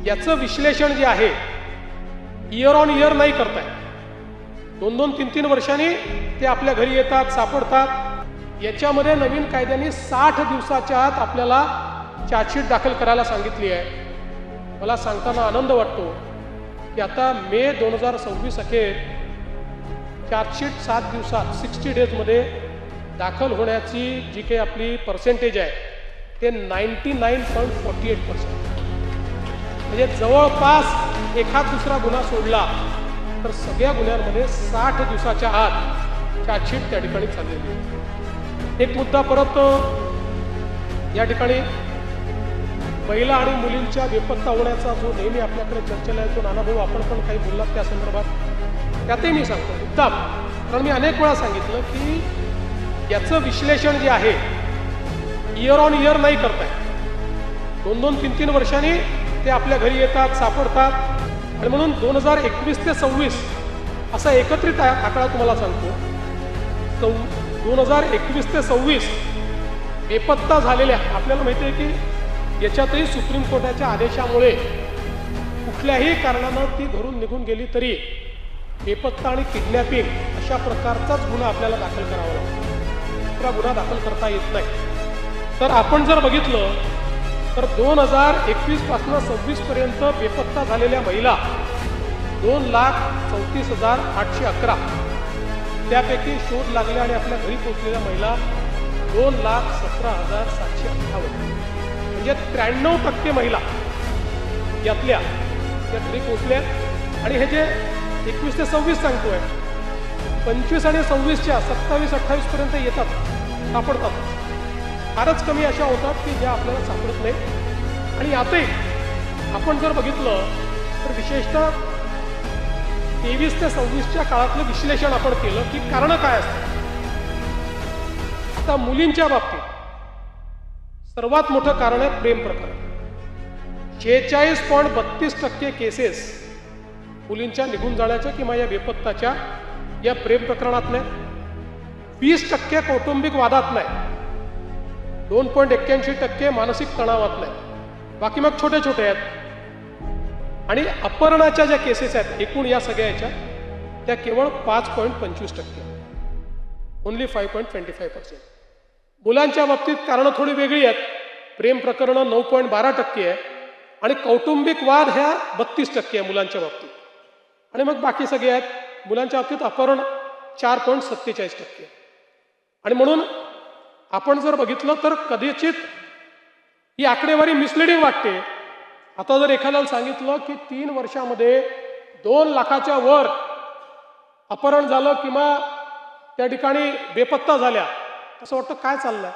याचं विश्लेषण जे आहे इयर ऑन इयर नाही करताय, 2-2, 3-3 वर्षांनी ते आपल्या घरी येतात, सापडतात. याच्यामध्ये नवीन कायद्याने 60 दिवसाच्या आत आपल्याला चार्जशीट दाखल करायला सांगितली आहे. मला सांगताना आनंद वाटतो की आता मे 2026 अखेर चार्जशीट 7 दिवसात 60 डेजमध्ये दाखल होण्याची जी काही आपली पर्सेंटेज आहे ते 99.48%. म्हणजे जवळपास एखाद दुसरा गुन्हा सोडला तर सगळ्या गुन्ह्यांमध्ये 60 दिवसाच्या आत चार्जशीट त्या ठिकाणी चाललेली आहे. एक मुद्दा परत या ठिकाणी महिला आणि मुलींच्या बेपत्ता होण्याचा जो नेहमी आपल्याकडे चर्चेला येतो, नानाभाऊ आपण पण काही बोललात त्या संदर्भात, त्यातही मी सांगतो मुद्दाम, कारण मी अनेक वेळा सांगितलं की याचं विश्लेषण जे आहे इयर ऑन इयर नाही करताय, 2-2, 3-3 वर्षांनी ते आपल्या घरी येतात, सापडतात. आणि म्हणून 2021 ते 26 असा एकत्रित आकडा तुम्हाला सांगतो. 2021 ते 26 बेपत्ता झालेल्या, आपल्याला माहिती आहे की याच्यातही सुप्रीम कोर्टाच्या आदेशामुळे कुठल्याही कारणानं ती घरून निघून गेली तरी बेपत्ता आणि किडनॅपिंग अशा प्रकारचाच गुन्हा आपल्याला दाखल करावा लागतो, दुसरा गुन्हा दाखल करता येत नाही. तर आपण जर बघितलं तर 2021 पासून 26 पर्यंत बेपत्ता झालेल्या महिला 2,34,811, त्यापैकी शोध लागल्या आणि आपल्या घरी पोहोचलेल्या महिला 2,17,758, म्हणजे 93% महिला यातल्या त्या घरी पोहोचल्या. आणि हे जे 21 ते 26 सांगतोय, 25 आणि 26च्या 27-28 पर्यंत येतात, सापडतात. फारच कमी अशा होतात की ज्या आपल्याला सापडत नाही. आणि यातही आपण जर बघितलं तर विशेषतः 23 ते 26च्या काळातलं विश्लेषण आपण केलं की कारणं काय असतात. आता मुलींच्या बाबतीत सर्वात मोठं कारण आहे प्रेम प्रकरण. 46.32% केसेस मुलींच्या निघून जाण्याच्या किंवा या बेपत्ताच्या या प्रेम प्रकरणातल्या, 20% कौटुंबिक वादात नाही, 2.81% मानसिक तणावात नाही, बाकी मग छोटे छोटे आहेत. आणि अपहरणाच्या ज्या केसेस आहेत एकूण या सगळ्या याच्या त्या केवळ 5.25%, ओन्ली 5.25%. मुलांच्या बाबतीत कारणं थोडी वेगळी आहेत. प्रेम प्रकरणं 9.12% आहे आणि कौटुंबिक वाद ह्या 32% आहे मुलांच्या बाबतीत. आणि मग बाकी सगळे आहेत. मुलांच्या बाबतीत अपहरण 4.47%. आणि म्हणून आपण जर बघितलं तर कदाचित ही आकडेवारी मिसलिडिंग वाटते. आता जर एखाद्याला सांगितलं की 3 वर्षामध्ये 2 लाखाच्या वर अपहरण झालं किंवा त्या ठिकाणी बेपत्ता झाल्या, असं वाटतं काय चाललंय.